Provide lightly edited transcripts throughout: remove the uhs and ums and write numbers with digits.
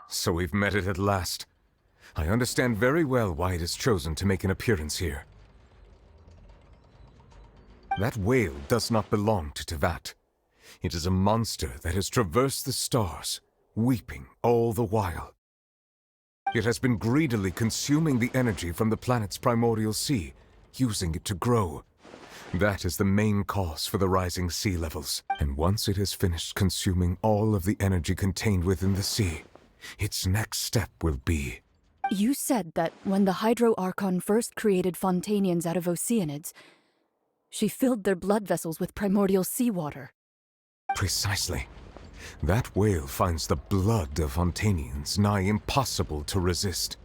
So we've met it at last. I understand very well why it has chosen to make an appearance here. That whale does not belong to Teyvat. It is a monster that has traversed the stars, weeping all the while. It has been greedily consuming the energy from the planet's primordial sea, using it to grow. That is the main cause for the rising sea levels. And once it has finished consuming all of the energy contained within the sea, its next step will be... You said that when the Hydro Archon first created Fontanians out of Oceanids, she filled their blood vessels with primordial seawater. Precisely. That whale finds the blood of Fontanians nigh impossible to resist.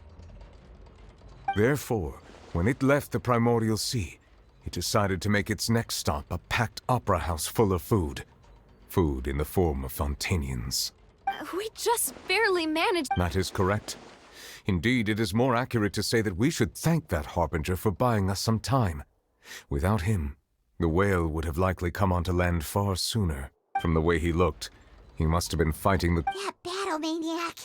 Therefore, when it left the primordial sea, it decided to make its next stop a packed opera house full of food. Food in the form of Fontanians. We just barely managed. That is correct. Indeed, it is more accurate to say that we should thank that Harbinger for buying us some time. Without him, the whale would have likely come onto land far sooner. From the way he looked, he must have been fighting the... That battle maniac.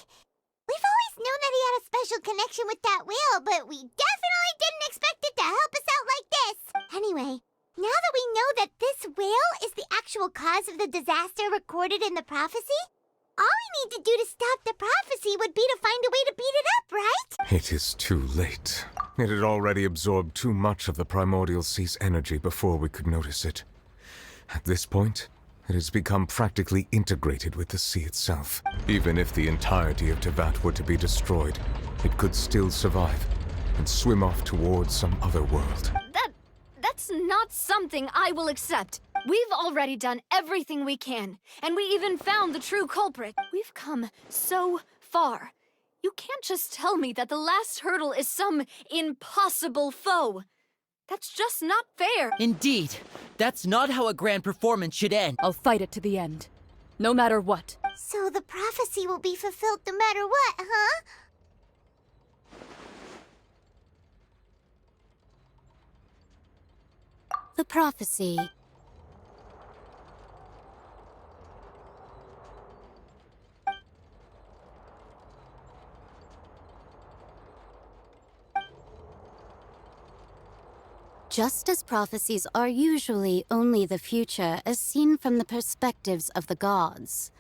We've always known that he had a special connection with that whale, but we definitely didn't expect it to help us out like this. Anyway, now that we know that this whale is the actual cause of the disaster recorded in the prophecy, all we need to do to stop the prophecy would be to find a way to beat it up, right? It is too late. It had already absorbed too much of the primordial sea's energy before we could notice it. At this point, it has become practically integrated with the sea itself. Even if the entirety of Teyvat were to be destroyed, it could still survive and swim off towards some other world. That's not something I will accept. We've already done everything we can, and we even found the true culprit. We've come so far. You can't just tell me that the last hurdle is some impossible foe. That's just not fair. Indeed. That's not how a grand performance should end. I'll fight it to the end. No matter what. So the prophecy will be fulfilled no matter what, huh? The prophecy. Just as prophecies are usually only the future as seen from the perspectives of the gods,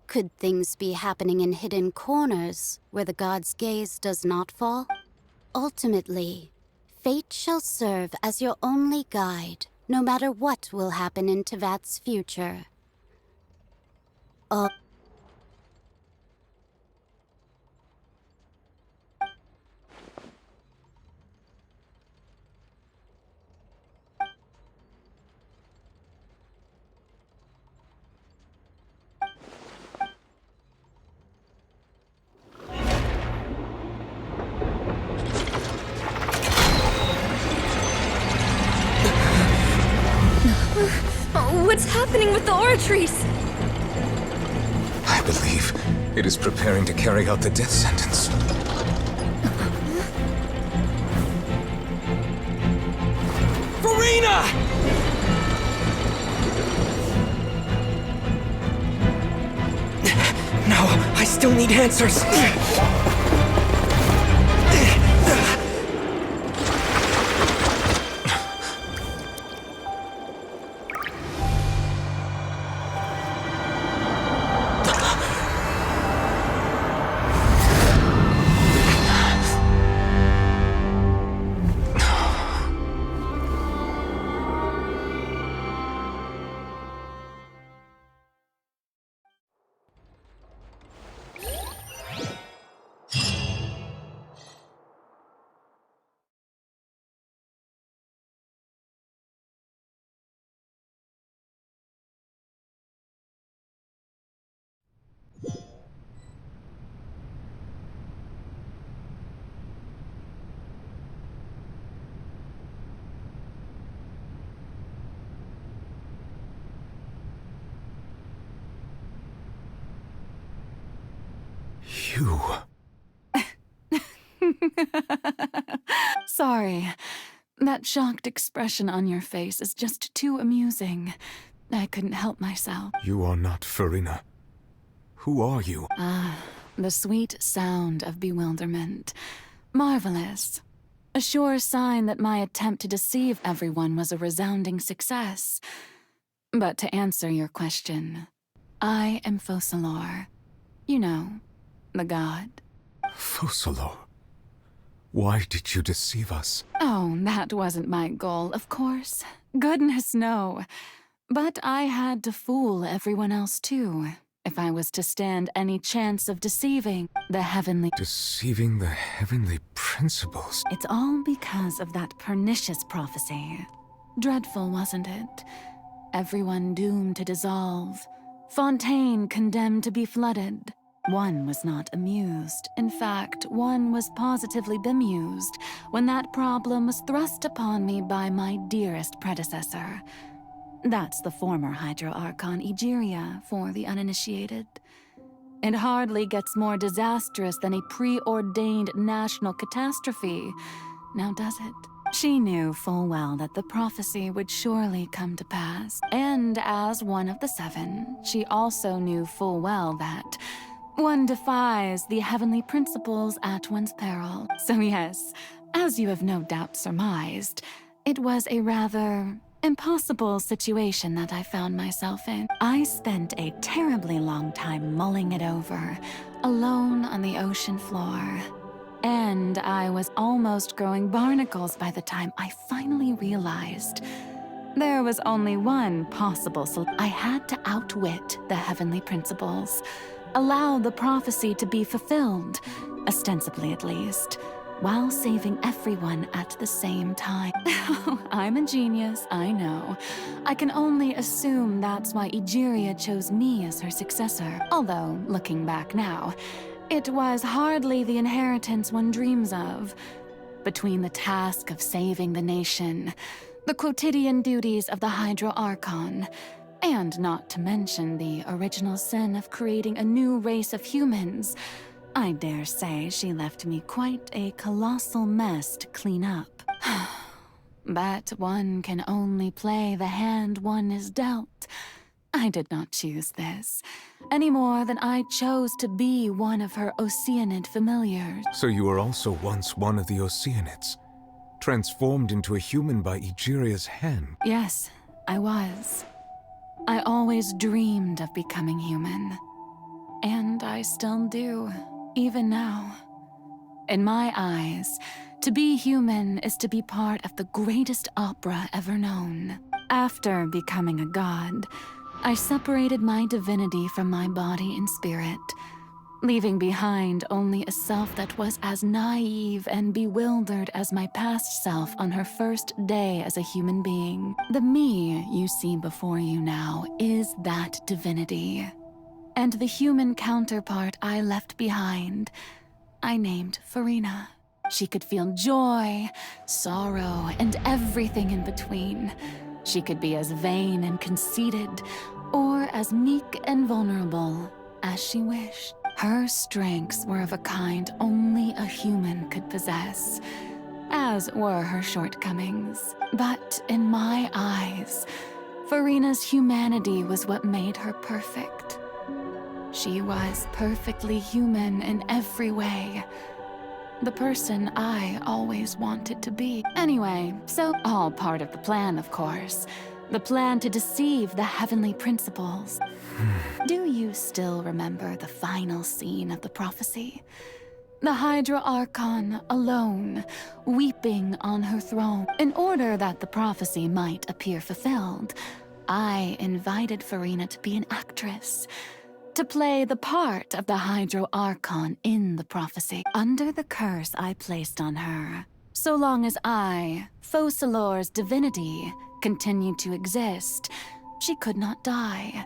could things be happening in hidden corners where the gods' gaze does not fall? Ultimately, fate shall serve as your only guide, no matter what will happen in Teyvat's future. What's happening with the oratories? I believe it is preparing to carry out the death sentence. Farina! No, I still need answers. You... Sorry. That shocked expression on your face is just too amusing. I couldn't help myself. You are not Farina. Who are you? The sweet sound of bewilderment. Marvelous. A sure sign that my attempt to deceive everyone was a resounding success. But to answer your question, I am Focalors. You know, the god. Focalors? Why did you deceive us? Oh, that wasn't my goal, of course. Goodness, no. But I had to fool everyone else too, if I was to stand any chance of deceiving the heavenly... Deceiving the heavenly principles? It's all because of that pernicious prophecy. Dreadful, wasn't it? Everyone doomed to dissolve. Fontaine condemned to be flooded. One was not amused. In fact, one was positively bemused when that problem was thrust upon me by my dearest predecessor. That's the former Hydro Archon Egeria for the uninitiated. It hardly gets more disastrous than a preordained national catastrophe, now does it? She knew full well that the prophecy would surely come to pass, and as one of the seven, she also knew full well that one defies the heavenly principles at one's peril. So yes, as you have no doubt surmised, it was a rather impossible situation that I found myself in. I spent a terribly long time mulling it over, alone on the ocean floor. And I was almost growing barnacles by the time I finally realized there was only one possible solution. I had to outwit the heavenly principles, allow the prophecy to be fulfilled, ostensibly at least, while saving everyone at the same time. I'm a genius, I know. I can only assume that's why Egeria chose me as her successor. Although, looking back now, it was hardly the inheritance one dreams of. Between the task of saving the nation, the quotidian duties of the Hydro Archon, and not to mention the original sin of creating a new race of humans, I dare say she left me quite a colossal mess to clean up. But one can only play the hand one is dealt. I did not choose this, any more than I chose to be one of her Oceanid familiars. So you were also once one of the Oceanids, transformed into a human by Egeria's hand? Yes, I was. I always dreamed of becoming human. And I still do, even now. In my eyes, to be human is to be part of the greatest opera ever known. After becoming a god, I separated my divinity from my body and spirit, leaving behind only a self that was as naive and bewildered as my past self on her first day as a human being. The me you see before you now is that divinity. And the human counterpart I left behind, I named Furina. She could feel joy, sorrow, and everything in between. She could be as vain and conceited, or as meek and vulnerable as she wished. Her strengths were of a kind only a human could possess, as were her shortcomings. But in my eyes, Furina's humanity was what made her perfect. She was perfectly human in every way. The person I always wanted to be. Anyway, so all part of the plan, of course. The plan to deceive the heavenly principles. Do you still remember the final scene of the prophecy? The Hydro Archon alone, weeping on her throne. In order that the prophecy might appear fulfilled, I invited Furina to be an actress, to play the part of the Hydro Archon in the prophecy. Under the curse I placed on her, so long as I, Focalors' divinity, continued to exist, she could not die.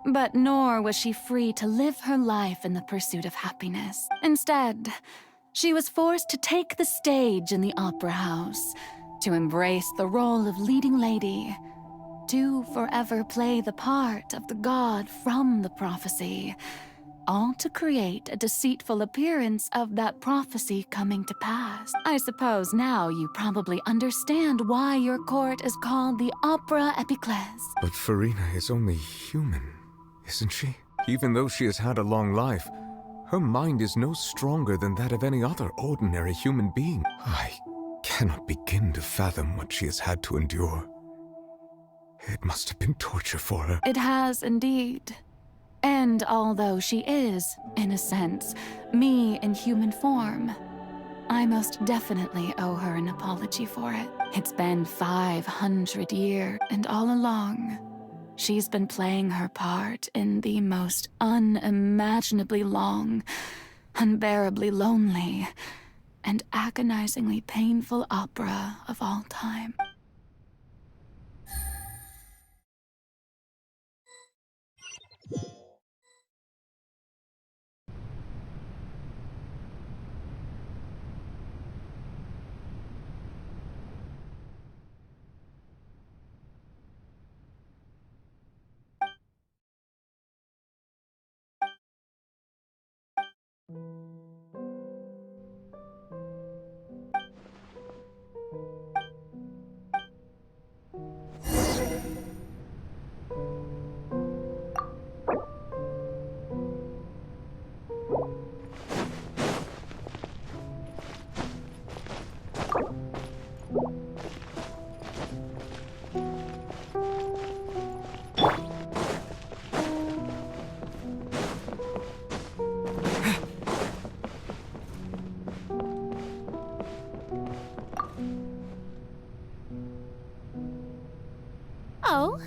But nor was she free to live her life in the pursuit of happiness. Instead, she was forced to take the stage in the opera house, to embrace the role of leading lady, to forever play the part of the god from the prophecy, all to create a deceitful appearance of that prophecy coming to pass. I suppose now you probably understand why your court is called the Opera Epiclese. But Furina is only human, isn't she? Even though she has had a long life, Her mind is no stronger than that of any other ordinary human being. I cannot begin to fathom what she has had to endure. It must have been torture for her. It has indeed. And although she is, in a sense, me in human form, I most definitely owe her an apology for it. It's been 500 years, and all along, she's been playing her part in the most unimaginably long, unbearably lonely, and agonizingly painful opera of all time. Oh,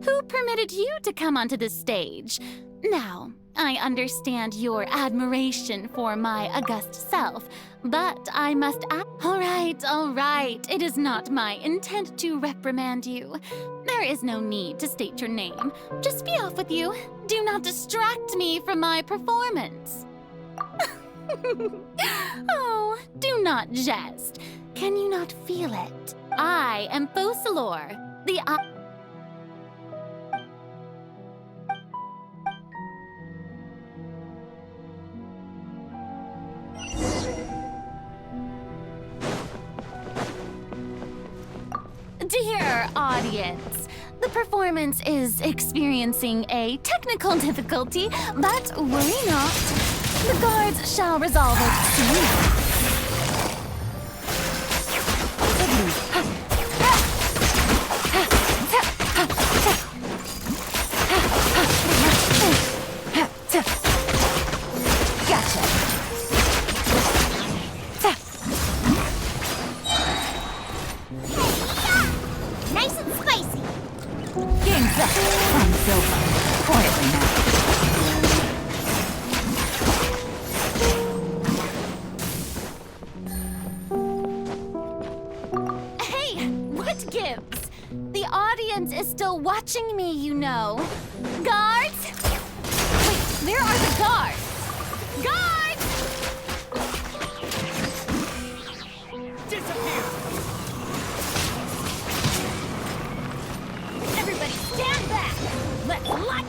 who permitted you to come onto the stage? Now, I understand your admiration for my august self, but I must ask. All right. It is not my intent to reprimand you. There is no need to state your name. Just be off with you. Do not distract me from my performance. Oh, do not jest. Can you not feel it? I am Focalors, the Dear audience, the performance is experiencing a technical difficulty, but worry not. The guards shall resolve it soon. Nice and spicy. Game's up. Time's over. Quietly now. Hey, what gives? The audience is still watching me, you know. Guards? Wait, where are the guards? Guards! Disappear! Everybody stand back! Let's light...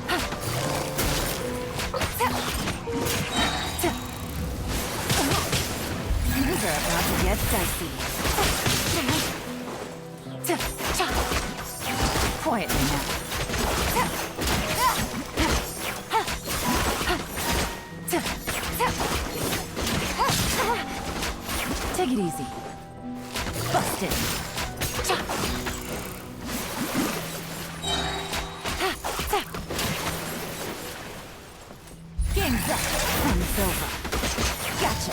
Things are about to get dicey. Quietly now. Take it easy. Busted. Game's up. Time's over. Gotcha.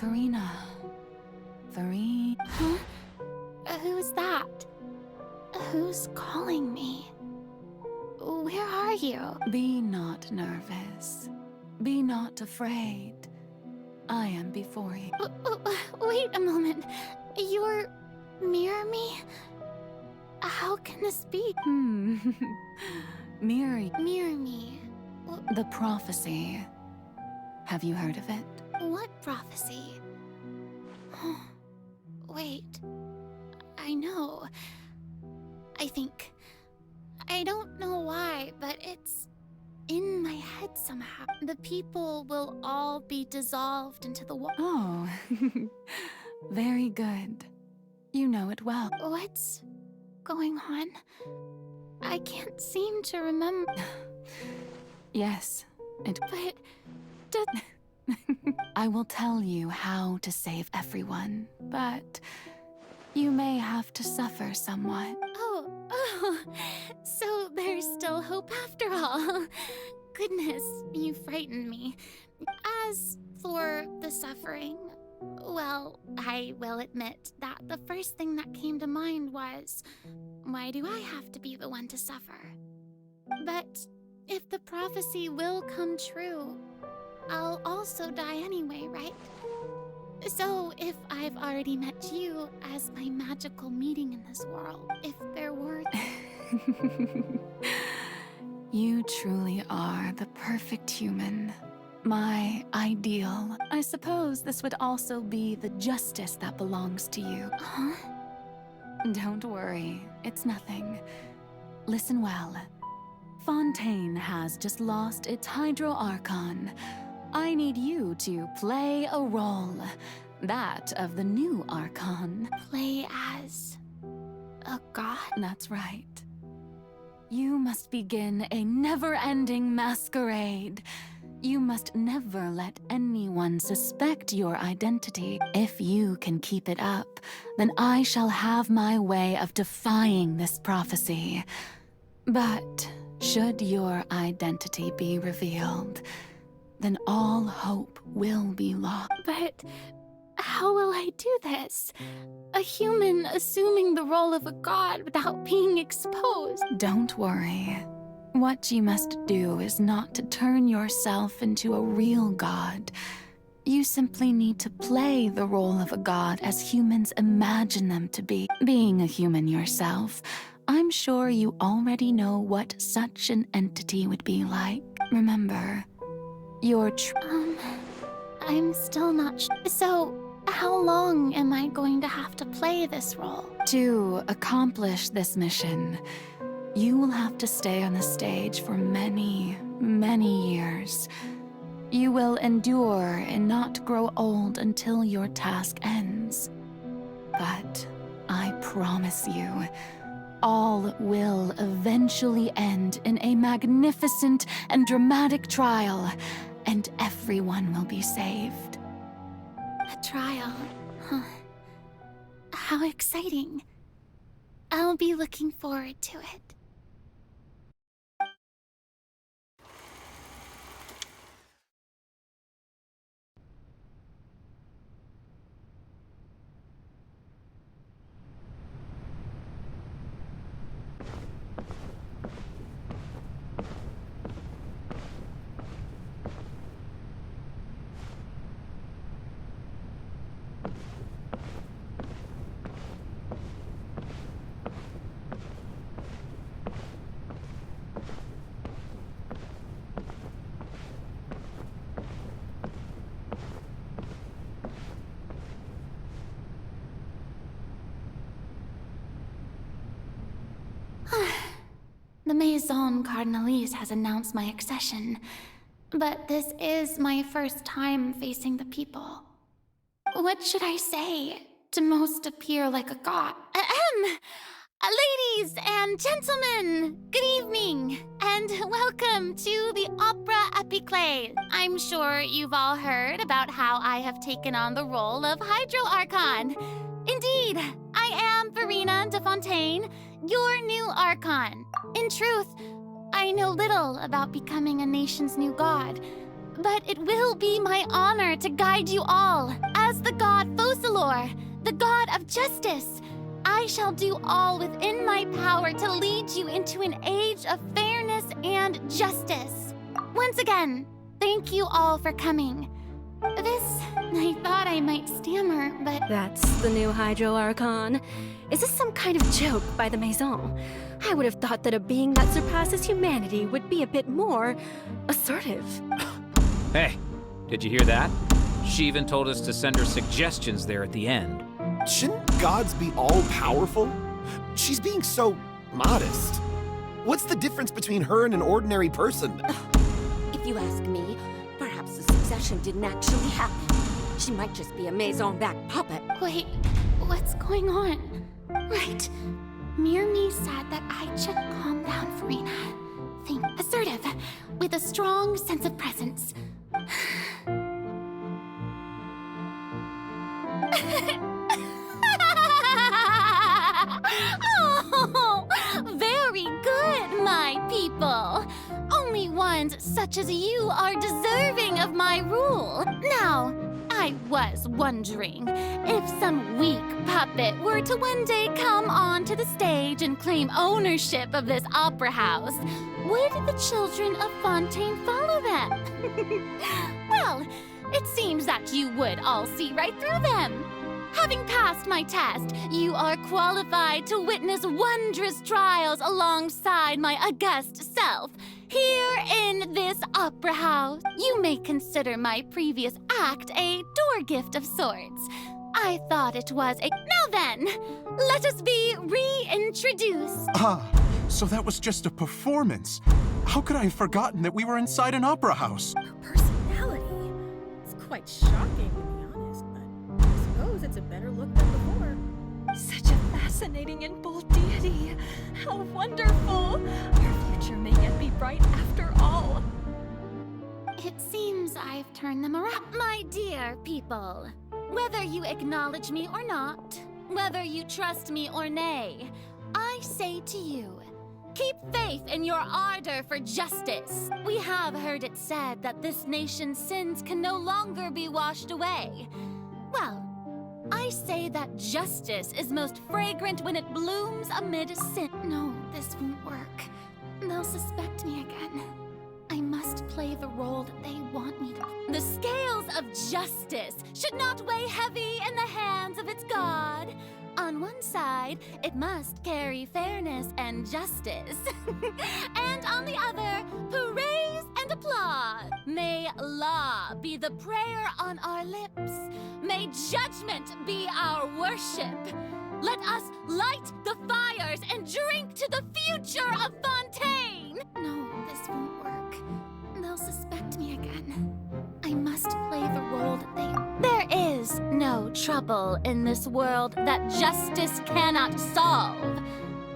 Farina. Huh? Who's that? Who's calling me? Where are you? Be not nervous. Be not afraid. I am before you. Wait a moment. You're near me? How can this be? Miri. Near me? The prophecy. Have you heard of it? What prophecy? Wait. I know. I think. I don't know why, but it's in my head somehow. The people will all be dissolved into the water. Oh, very good. You know it well. What's going on? I can't seem to remember. Yes, it. But I will tell you how to save everyone, but you may have to suffer somewhat. Oh, so there's still hope after all. Goodness, you frightened me. As for the suffering, well, I will admit that the first thing that came to mind was, why do I have to be the one to suffer? But if the prophecy will come true, I'll also die anyway, right? So if I've already met you as my magical meeting in this world, if there were... You truly are the perfect human. My ideal. I suppose this would also be the justice that belongs to you. Huh? Don't worry, it's nothing. Listen well. Fontaine has just lost its Hydro Archon. I need you to play a role. That of the new Archon. Play as a god? That's right. You must begin a never-ending masquerade. You must never let anyone suspect your identity. If you can keep it up, then I shall have my way of defying this prophecy. But should your identity be revealed, then all hope will be lost. But how will I do this? A human assuming the role of a god without being exposed. Don't worry. What you must do is not to turn yourself into a real god. You simply need to play the role of a god as humans imagine them to be. Being a human yourself, I'm sure you already know what such an entity would be like. Remember, you're I'm still not sure. So, how long am I going to have to play this role? To accomplish this mission, you will have to stay on the stage for many, many years. You will endure and not grow old until your task ends. But I promise you, all will eventually end in a magnificent and dramatic trial, and everyone will be saved. A trial? Huh. How exciting. I'll be looking forward to it. The Maison Cardinalise has announced my accession, but this is my first time facing the people. What should I say to most appear like a god? Ladies and gentlemen, good evening, and welcome to the Opera Epiclese. I'm sure you've all heard about how I have taken on the role of Hydro Archon. Indeed, I am Farina de Fontaine, your new Archon. In truth, I know little about becoming a nation's new god, but it will be my honor to guide you all as as the god Focalors, the god of justice, I shall do all within my power to lead you into an age of fairness and justice. Once again, thank you all for coming. I thought I might stammer, but... That's the new Hydro Archon. Is this some kind of joke by the Maison? I would have thought that a being that surpasses humanity would be a bit more assertive. Hey, did you hear that? She even told us to send her suggestions there at the end. Shouldn't gods be all-powerful? She's being so modest. What's the difference between her and an ordinary person? If you ask me, perhaps the succession didn't actually happen. She might just be a Maison-back puppet. Wait, what's going on? Right. Mirmi said that I should calm down, Farina. Think assertive, with a strong sense of presence. Oh, very good, my people. Only ones such as you are deserving of my rule. Now, I was wondering if some weak puppet were to one day come onto the stage and claim ownership of this opera house, would the children of Fontaine follow them? Well, it seems that you would all see right through them. Having passed my test, you are qualified to witness wondrous trials alongside my august self, here in this opera house. You may consider my previous act a door gift of sorts. I thought it was a... Now then, let us be reintroduced. Ah, so that was just a performance. How could I have forgotten that we were inside an opera house? Her personality. It's quite shocking, to be honest, but I suppose it's a better look than before. Such a fascinating and bold deity. How wonderful! Our future may yet be bright after all. It seems I've turned them around. My dear people, whether you acknowledge me or not, whether you trust me or nay, I say to you, keep faith in your ardor for justice. We have heard it said that this nation's sins can no longer be washed away. Well, I say that justice is most fragrant when it blooms amid sin. No, this won't work. They'll suspect me again. I must play the role that they want me to. The scales of justice should not weigh heavy in the hands of its god. On one side, it must carry fairness and justice. And on the other, praise and applause. May law be the prayer on our lips. May judgment be our worship. Let us light the fires and drink to the future of Fontaine. No, this won't work. They'll suspect me again. I must play the role that they... There is no trouble in this world that justice cannot solve.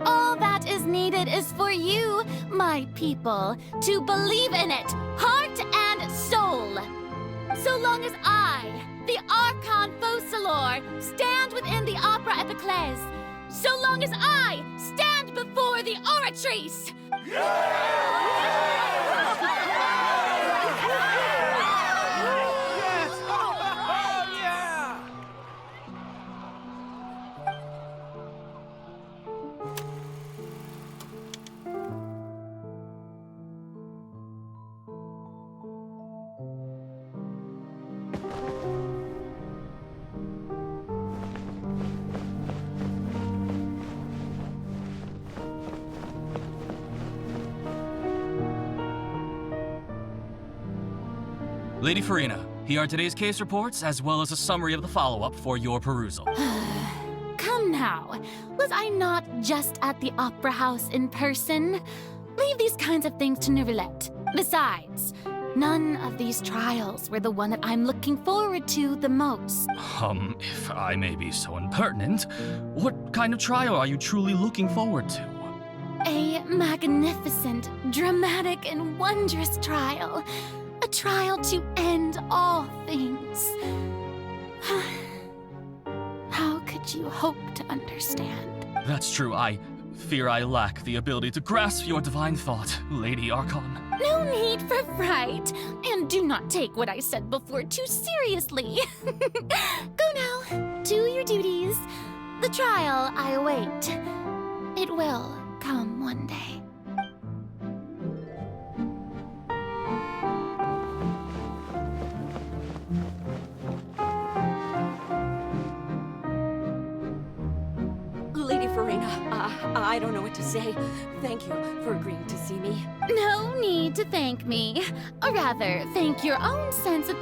All that is needed is for you, my people, to believe in it, heart and soul. So long as I, the Archon Focalors, stand within the Opera Epiclese, so long as I stand before the Oratrice. Lady Farina, here are today's case reports, as well as a summary of the follow-up for your perusal. Come now, was I not just at the Opera House in person? Leave these kinds of things to Neuvilette. Besides, none of these trials were the one that I'm looking forward to the most. If I may be so impertinent, what kind of trial are you truly looking forward to? A magnificent, dramatic, and wondrous trial. A trial to end all things. How could you hope to understand? That's true, I Fear I lack the ability to grasp your divine thought, Lady Archon. No need for fright, and do not take what I said before too seriously. Go now, do your duties. The trial I await. It will come one day. Lady Verena, I don't know what to say. Thank you for agreeing to see me. No need to thank me. Or rather, thank your own sense of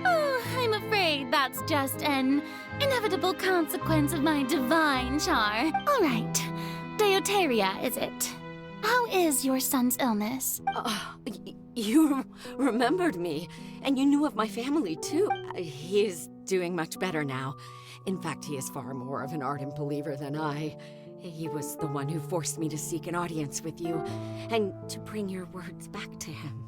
Oh, I'm afraid that's just an inevitable consequence of my divine charm. All right. Deuteria, is it? How is your son's illness? You remembered me, and you knew of my family, too. He is doing much better now. In fact, he is far more of an ardent believer than I. He was the one who forced me to seek an audience with you, and to bring your words back to him.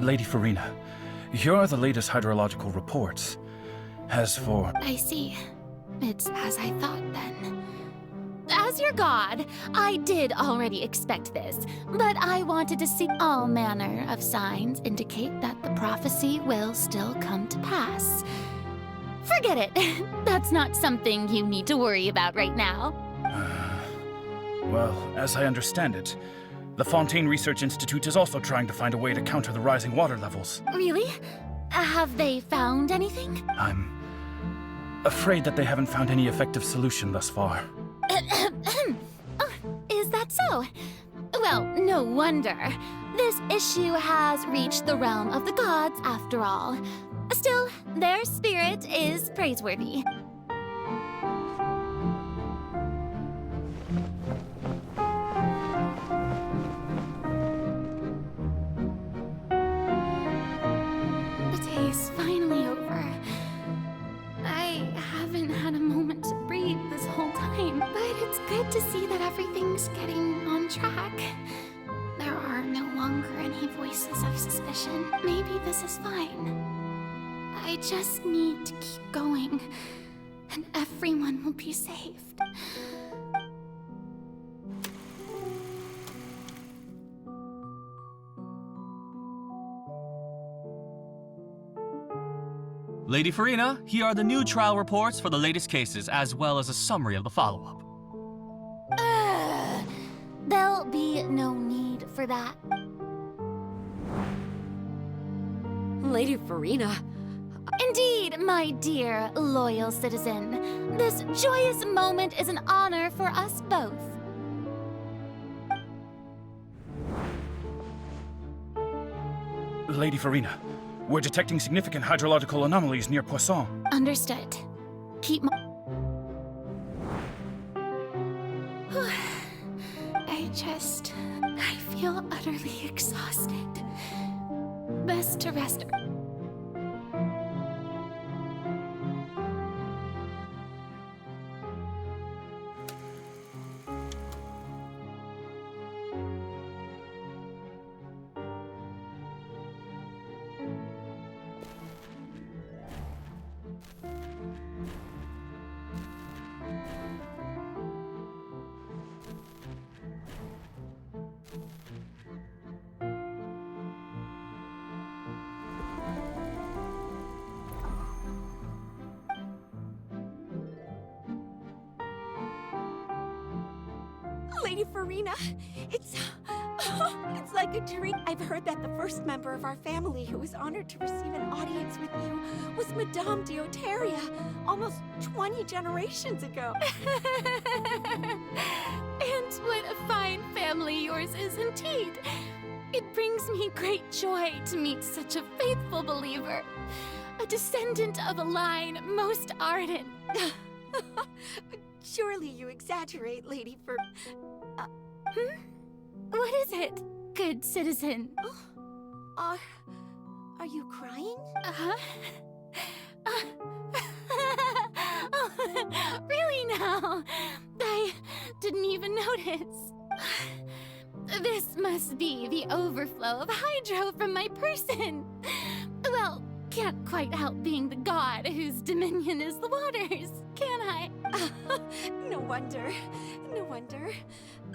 Lady Farina, here are the latest hydrological reports. As for... I see. It's as I thought, then. As your god, I did already expect this, but I wanted to see all manner of signs indicate that the prophecy will still come to pass. Forget it. That's not something you need to worry about right now. Well, as I understand it, the Fontaine Research Institute is also trying to find a way to counter the rising water levels. Really? Have they found anything? I'm afraid that they haven't found any effective solution thus far. Is that so? Well, no wonder. This issue has reached the realm of the gods, after all. Still, their spirit is praiseworthy. The day is finally over. I haven't had a moment to breathe this whole time, but it's good to see that everything's getting on track. There are no longer any voices of suspicion. Maybe this is fine. I just need to keep going, and everyone will be saved. Lady Farina, here are the new trial reports for the latest cases, as well as a summary of the follow-up. There'll be no need for that. Lady Farina... Indeed, my dear, loyal citizen. This joyous moment is an honor for us both. Lady Farina, we're detecting significant hydrological anomalies near Poisson. Understood. Keep I feel utterly exhausted. Best to rest. Lady Farina, it's like a dream. I've heard that the first member of our family who was honored to receive an audience with you was Madame Deuteria, almost 20 generations ago. And what a fine family yours is indeed. It brings me great joy to meet such a faithful believer, a descendant of a line most ardent. Surely you exaggerate, Lady Fer... What is it, good citizen? Are you crying? Oh, really now? I didn't even notice. This must be the overflow of hydro from my person. Well, can't quite help being the god whose dominion is the waters, can I? No wonder. No wonder.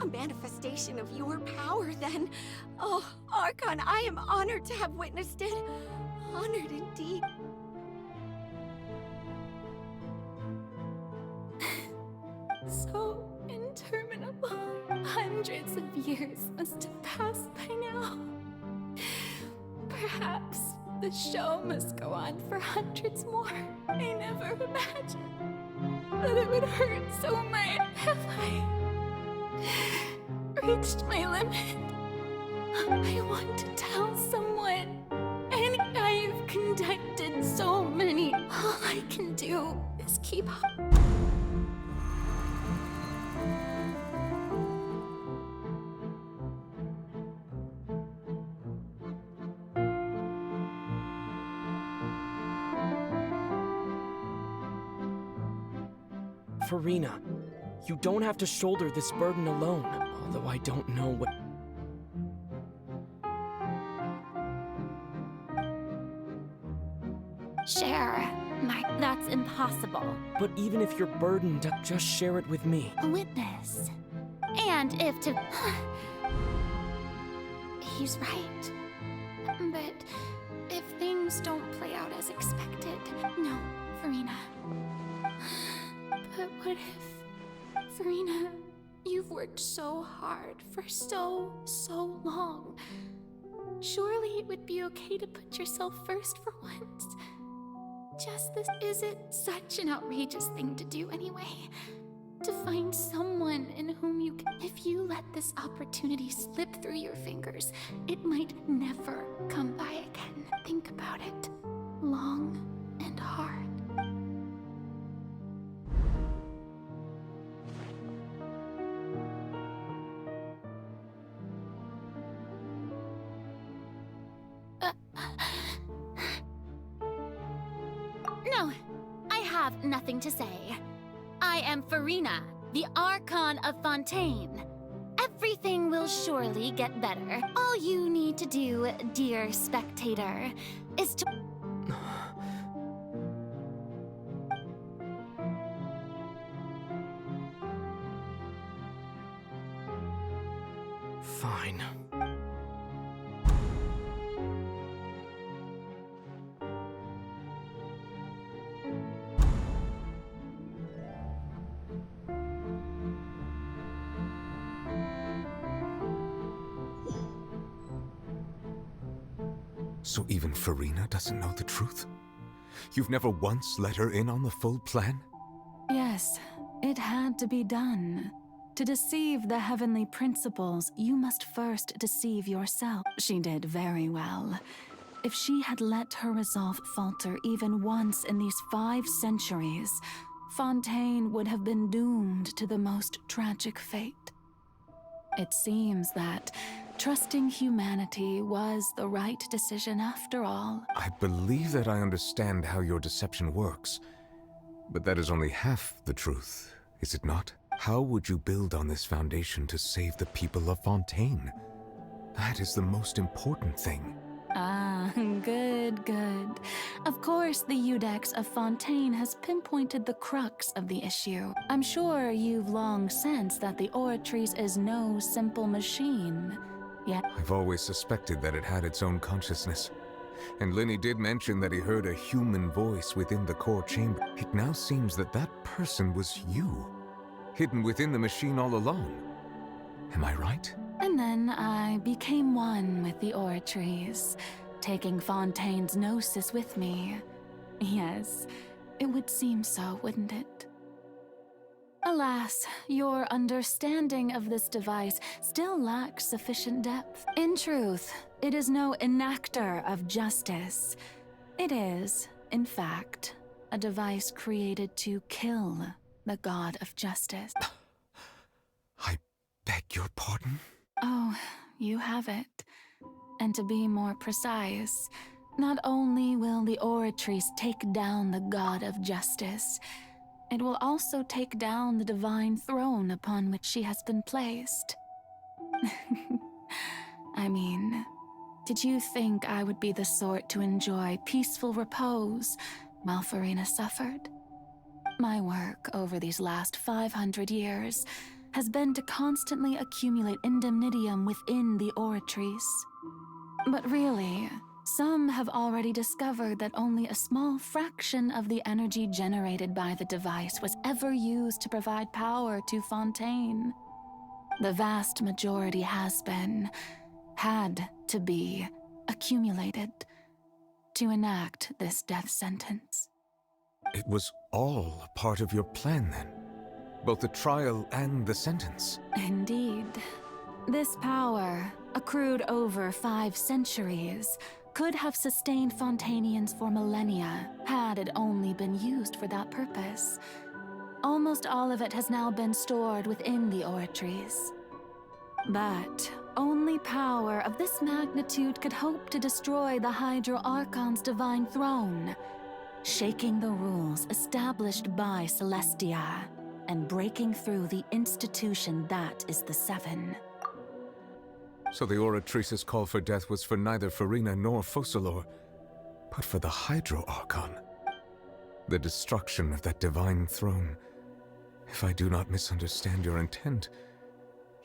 A manifestation of your power, then. Oh, Archon, I am honored to have witnessed it. Honored indeed. So interminable. Hundreds of years must have passed by now. Perhaps the show must go on for hundreds more. I never imagined that it would hurt so much. Have I reached my limit? I want to tell someone, and I've conducted so many. All I can do is keep up. Farina, you don't have to shoulder this burden alone, although I don't know what... Share. That's impossible. But even if you're burdened, just share it with me. A witness. And if to... He's right. But if things don't play out as expected... No, Farina. But what if... Farina, you've worked so hard for so long. Surely it would be okay to put yourself first for once. Just this, is it such an outrageous thing to do anyway? To find someone in whom you can... If you let this opportunity slip through your fingers, it might never come by again. Think about it. Long and hard. No, I have nothing to say. I am Farina, the Archon of Fontaine. Everything will surely get better. All you need to do, dear spectator, is to... Fine. So even Farina doesn't know the truth? You've never once let her in on the full plan? Yes, it had to be done. To deceive the heavenly principles, you must first deceive yourself. She did very well. If she had let her resolve falter even once in these 5 centuries, Fontaine would have been doomed to the most tragic fate. It seems that trusting humanity was the right decision after all. I believe that I understand how your deception works, but that is only half the truth, is it not? How would you build on this foundation to save the people of Fontaine? That is the most important thing. Ah, good. Of course, the Iudex of Fontaine has pinpointed the crux of the issue. I'm sure you've long sensed that the Oratrice is no simple machine. Yet I've always suspected that it had its own consciousness. And Linny did mention that he heard a human voice within the core chamber. It now seems that that person was you, hidden within the machine all along. Am I right? And then I became one with the Oratrice, taking Fontaine's gnosis with me. Yes, it would seem so, wouldn't it? Alas, your understanding of this device still lacks sufficient depth. In truth, it is no enactor of justice. It is, in fact, a device created to kill the god of justice. I beg your pardon? Oh, you have it. And to be more precise, not only will the Oratrice take down the god of justice, it will also take down the divine throne upon which she has been placed. I mean, did you think I would be the sort to enjoy peaceful repose while Farina suffered? My work over these last 500 years has been to constantly accumulate indemnitium within the Oratrice. But really, some have already discovered that only a small fraction of the energy generated by the device was ever used to provide power to Fontaine. The vast majority had to be accumulated to enact this death sentence. It was all a part of your plan then? Both the trial and the sentence? Indeed. This power, accrued over 5 centuries, could have sustained Fontainians for millennia had it only been used for that purpose. Almost all of it has now been stored within the Oratrice. But only power of this magnitude could hope to destroy the Hydro Archon's divine throne, shaking the rules established by Celestia and breaking through the institution that is the Seven. So the Oratrice's call for death was for neither Farina nor Focalors, but for the Hydro Archon. The destruction of that divine throne. If I do not misunderstand your intent,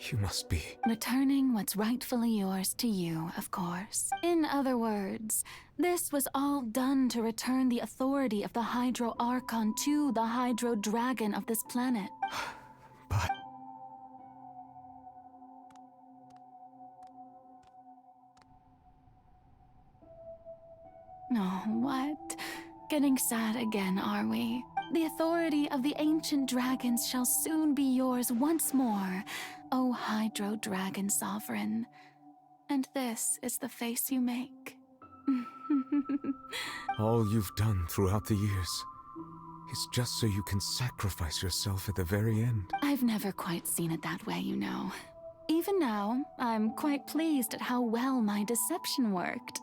you must be... returning what's rightfully yours to you, of course. In other words, this was all done to return the authority of the Hydro Archon to the Hydro Dragon of this planet. But... Oh, what? Getting sad again, are we? The authority of the ancient dragons shall soon be yours once more, O Hydro Dragon Sovereign. And this is the face you make. All you've done throughout the years is just so you can sacrifice yourself at the very end. I've never quite seen it that way, you know. Even now, I'm quite pleased at how well my deception worked.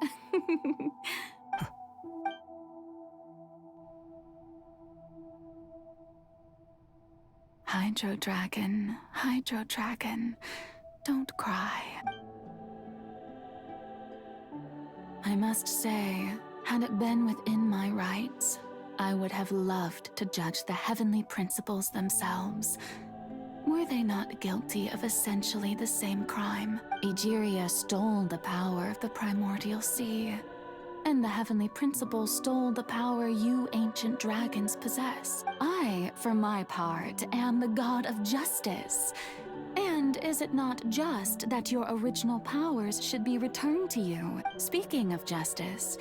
Hydro Dragon, don't cry. I must say, had it been within my rights, I would have loved to judge the heavenly principles themselves. Were they not guilty of essentially the same crime? Egeria stole the power of the primordial sea, and the heavenly principles stole the power you ancient dragons possess. I, for my part, am the god of justice. And is it not just that your original powers should be returned to you? Speaking of justice,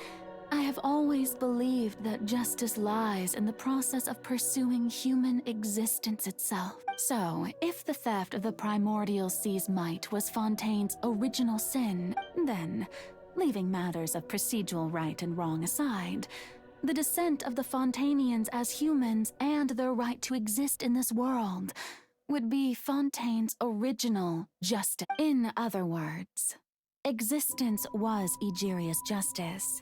I have always believed that justice lies in the process of pursuing human existence itself. So, if the theft of the primordial sea's might was Fontaine's original sin, then, leaving matters of procedural right and wrong aside, the descent of the Fontainians as humans and their right to exist in this world would be Fontaine's original justice. In other words, existence was Egeria's justice,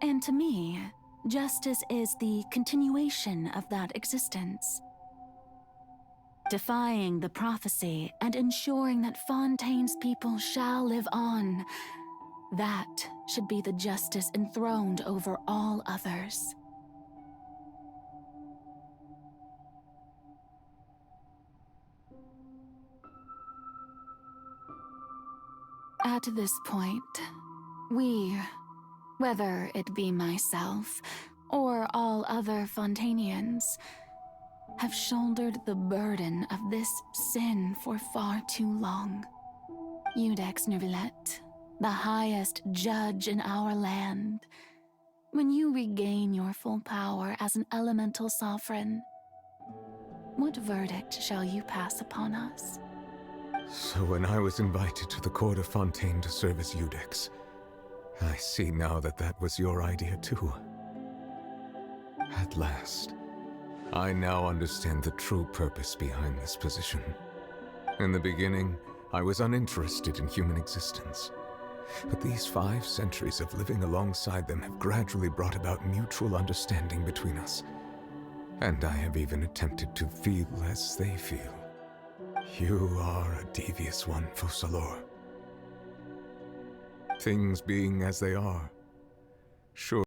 and to me, justice is the continuation of that existence. Defying the prophecy and ensuring that Fontaine's people shall live on, that should be the justice enthroned over all others. At this point, we, whether it be myself or all other Fontainians, have shouldered the burden of this sin for far too long. Iudex Neuvilette, the highest judge in our land, when you regain your full power as an elemental sovereign, what verdict shall you pass upon us? So when I was invited to the court of Fontaine to serve as Iudex, I see now that that was your idea too. At last, I now understand the true purpose behind this position. In the beginning, I was uninterested in human existence. But these 5 centuries of living alongside them have gradually brought about mutual understanding between us. And I have even attempted to feel as they feel. You are a devious one, Focalors. Things being as they are, sure.